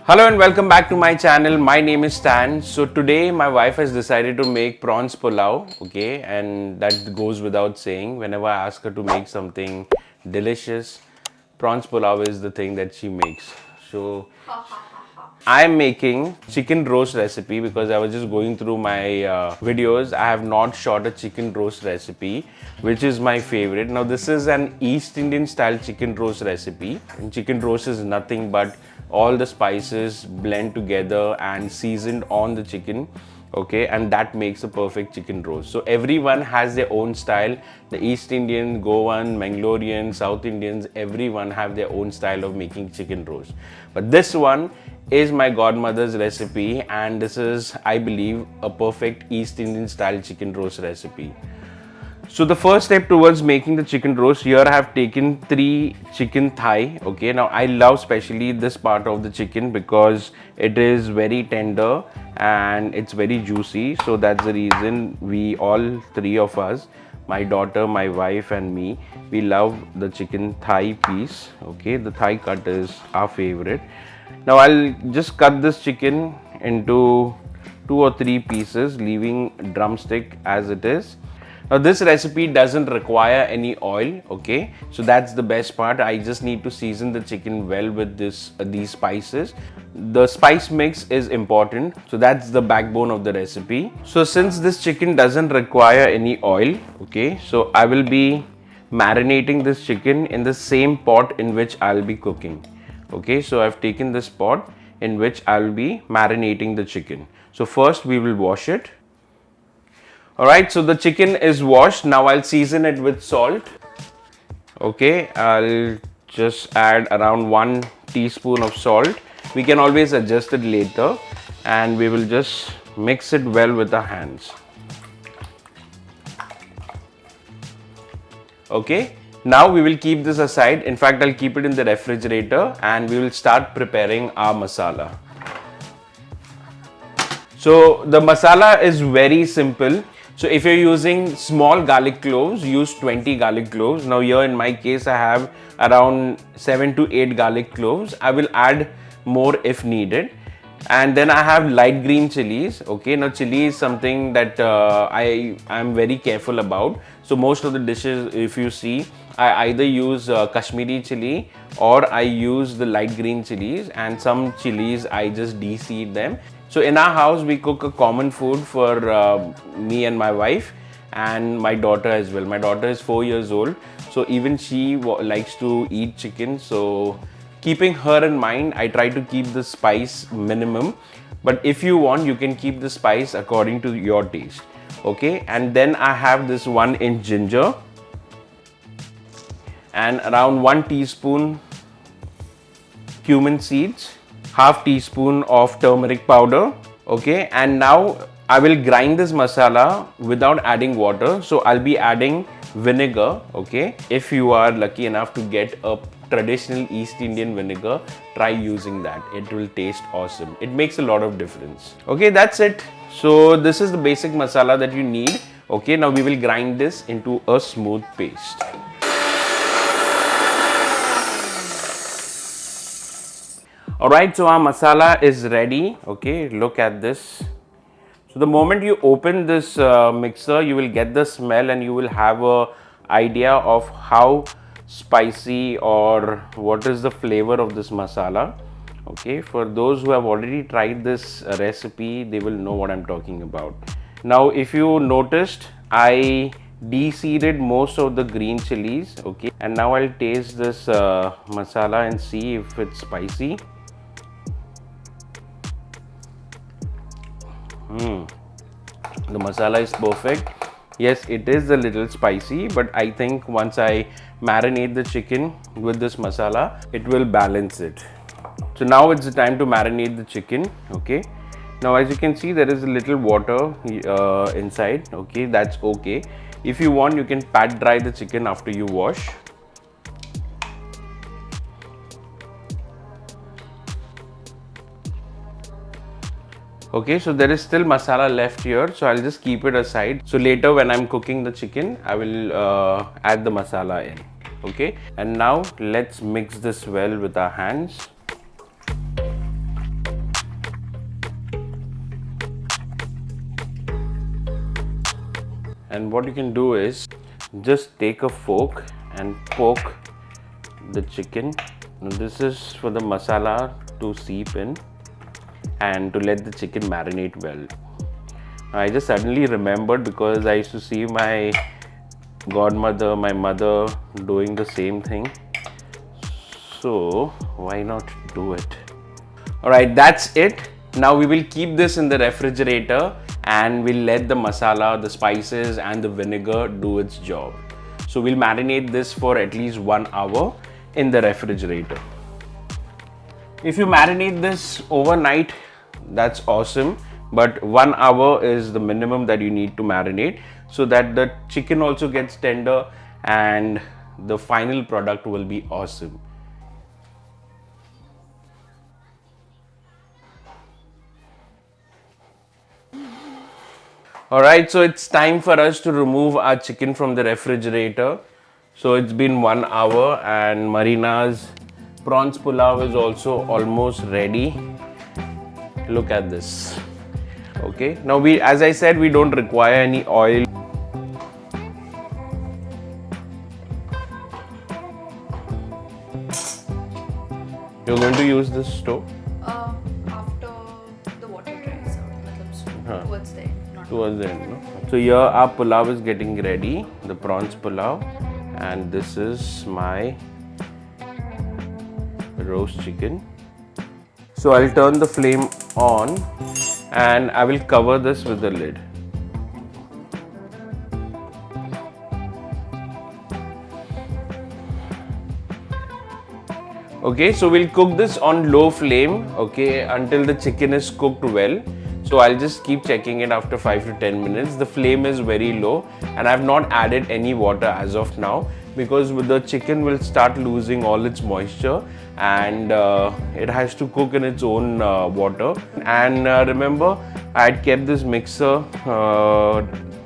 Hello and welcome back to my channel. My name is Stan. So today my wife has decided to make prawns pulao, okay, and that goes without saying. Whenever I ask her to make something delicious, prawns pulao is the thing that she makes. So I'm making chicken roast recipe because I was just going through my videos. I have not shot a chicken roast recipe, which is my favorite. Now this is an East Indian style chicken roast recipe. And chicken roast is nothing but all the spices blend together and seasoned on the chicken, okay, and that makes a perfect chicken roast. So everyone has their own style. The East Indian, Goan, Mangalorean, South Indians, everyone have their own style of making chicken roast, but this one is my godmother's recipe, and this is, I believe, a perfect East Indian style chicken roast recipe. So the first step towards making the chicken roast, here I have taken 3 chicken thigh. Okay, now I love especially this part of the chicken because it is very tender and it's very juicy. So that's the reason we all 3 of us, my daughter, my wife and me, we love the chicken thigh piece. Okay, the thigh cut is our favorite. Now I'll just cut this chicken into 2 or 3 pieces, leaving drumstick as it is. Now this recipe doesn't require any oil, okay, so that's the best part. I just need to season the chicken well with these spices. The spice mix is important, so that's the backbone of the recipe. So since this chicken doesn't require any oil, okay, so I will be marinating this chicken in the same pot in which I'll be cooking. Okay, so I've taken this pot in which I'll be marinating the chicken. So first we will wash it. Alright, so the chicken is washed. Now I'll season it with salt. Okay, I'll just add around 1 teaspoon of salt. We can always adjust it later, and we will just mix it well with our hands. Okay, now we will keep this aside. In fact, I'll keep it in the refrigerator and we will start preparing our masala. So the masala is very simple. So if you're using small garlic cloves, use 20 garlic cloves. Now here in my case, I have around 7 to 8 garlic cloves. I will add more if needed. And then I have light green chilies. Okay, now chili is something that I am very careful about. So most of the dishes, if you see, I either use Kashmiri chili or I use the light green chilies, and some chilies I just de-seed them. So in our house, we cook a common food for me and my wife and my daughter as well. My daughter is 4 years old, so even she likes to eat chicken. So keeping her in mind, I try to keep the spice minimum, but if you want, you can keep the spice according to your taste. Okay, and then I have this 1-inch ginger and around 1 teaspoon cumin seeds, half teaspoon of turmeric powder. Okay, and now I will grind this masala without adding water. So I'll be adding vinegar. Okay, if you are lucky enough to get a traditional East Indian vinegar, try using that. It will taste awesome. It makes a lot of difference. Okay, that's it. So this is the basic masala that you need. Okay, now we will grind this into a smooth paste. Alright, so our masala is ready. Okay, look at this. So the moment you open this mixer, you will get the smell and you will have a idea of how spicy or what is the flavor of this masala. Okay, for those who have already tried this recipe, they will know what I'm talking about. Now, if you noticed, I de-seeded most of the green chilies. Okay, and now I'll taste this masala and see if it's spicy. The masala is perfect. Yes, it is a little spicy, but I think once I marinate the chicken with this masala, it will balance it. So now it's the time to marinate the chicken. Okay, now as you can see, there is a little water inside. Okay, that's okay. If you want, you can pat dry the chicken after you wash. Okay, so there is still masala left here, so I'll just keep it aside. So later when I'm cooking the chicken, I will add the masala in. Okay, and now let's mix this well with our hands. And what you can do is just take a fork and poke the chicken. Now this is for the masala to seep in and to let the chicken marinate well. I just suddenly remembered because I used to see my godmother, my mother doing the same thing. So why not do it? Alright, that's it. Now we will keep this in the refrigerator and we'll let the masala, the spices and the vinegar do its job. So we'll marinate this for at least 1 hour in the refrigerator. If you marinate this overnight, that's awesome. But 1 hour is the minimum that you need to marinate so that the chicken also gets tender and the final product will be awesome. Alright, so it's time for us to remove our chicken from the refrigerator. So it's been 1 hour and Marina's prawns pulao is also almost ready. Look at this. Okay, now as I said, we don't require any oil. You're going to use this stove? After the water dries out, towards the end. Towards the end, no? So here our pulao is getting ready, the prawns pulao, and this is my roast chicken. So I'll turn the flame on and I will cover this with the lid. Okay, so we'll cook this on low flame, okay, until the chicken is cooked well. So I'll just keep checking it after 5 to 10 minutes. The flame is very low and I've not added any water as of now because the chicken will start losing all its moisture and it has to cook in its own water. And remember, I had kept this mixer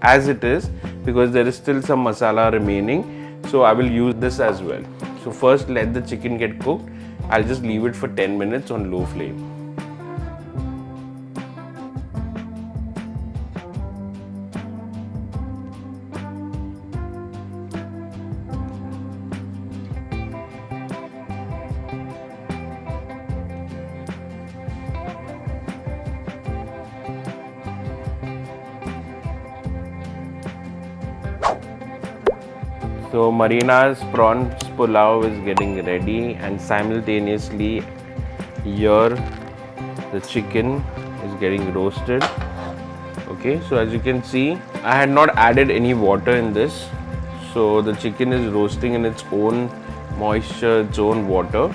as it is because there is still some masala remaining. So I will use this as well. So first let the chicken get cooked. I'll just leave it for 10 minutes on low flame. So Marina's prawns pulao is getting ready and simultaneously here the chicken is getting roasted. Okay, so as you can see, I had not added any water in this. So the chicken is roasting in its own moisture, its own water.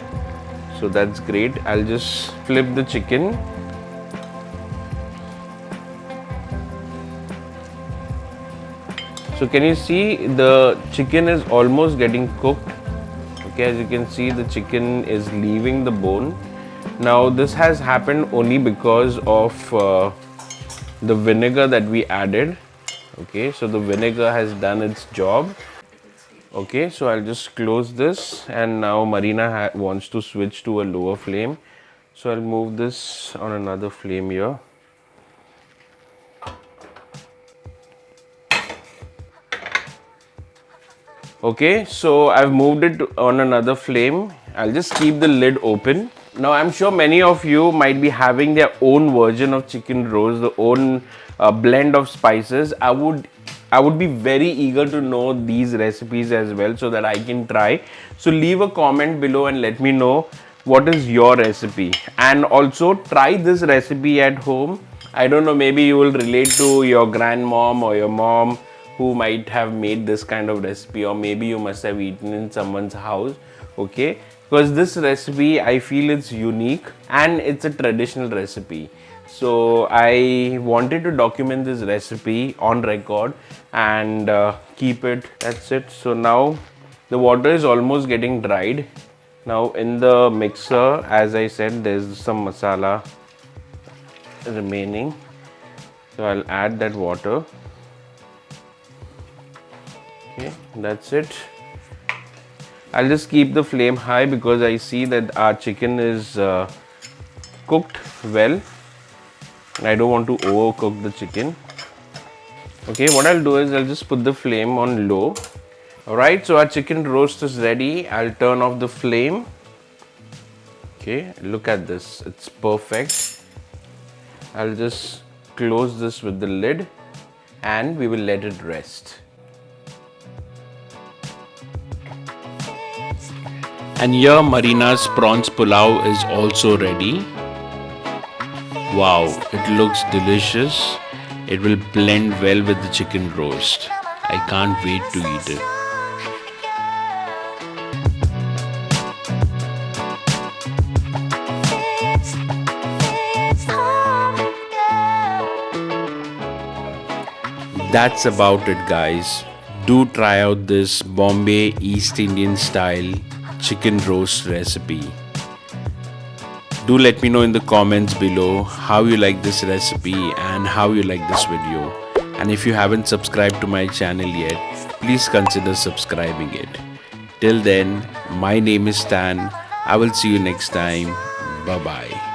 So that's great. I'll just flip the chicken. So can you see the chicken is almost getting cooked? Okay, as you can see the chicken is leaving the bone. Now this has happened only because of the vinegar that we added. Okay, so the vinegar has done its job. Okay, so I'll just close this and now Marina wants to switch to a lower flame. So I'll move this on another flame here. Okay, so I've moved it on another flame. I'll just keep the lid open. Now I'm sure many of you might be having their own version of chicken roast, the own blend of spices. I would be very eager to know these recipes as well so that I can try. So leave a comment below and let me know what is your recipe. And also try this recipe at home. I don't know, maybe you will relate to your grandmom or your mom who might have made this kind of recipe, or maybe you must have eaten in someone's house. Okay, because this recipe I feel it's unique and it's a traditional recipe. So I wanted to document this recipe on record and keep it. That's it. So now the water is almost getting dried. Now in the mixer, as I said, there's some masala remaining. So I'll add that water. Okay, that's it. I'll just keep the flame high because I see that our chicken is cooked well. I don't want to overcook the chicken. Okay, what I'll do is I'll just put the flame on low. Alright, so our chicken roast is ready. I'll turn off the flame. Okay, look at this, it's perfect. I'll just close this with the lid and we will let it rest. And here Marina's prawns pulao is also ready. Wow, it looks delicious. It will blend well with the chicken roast. I can't wait to eat it. That's about it, guys. Do try out this Bombay East Indian style chicken roast recipe. Do let me know in the comments below how you like this recipe and how you like this video. And if you haven't subscribed to my channel yet, please consider subscribing it. Till then, my name is Stan. I will see you next time. Bye bye.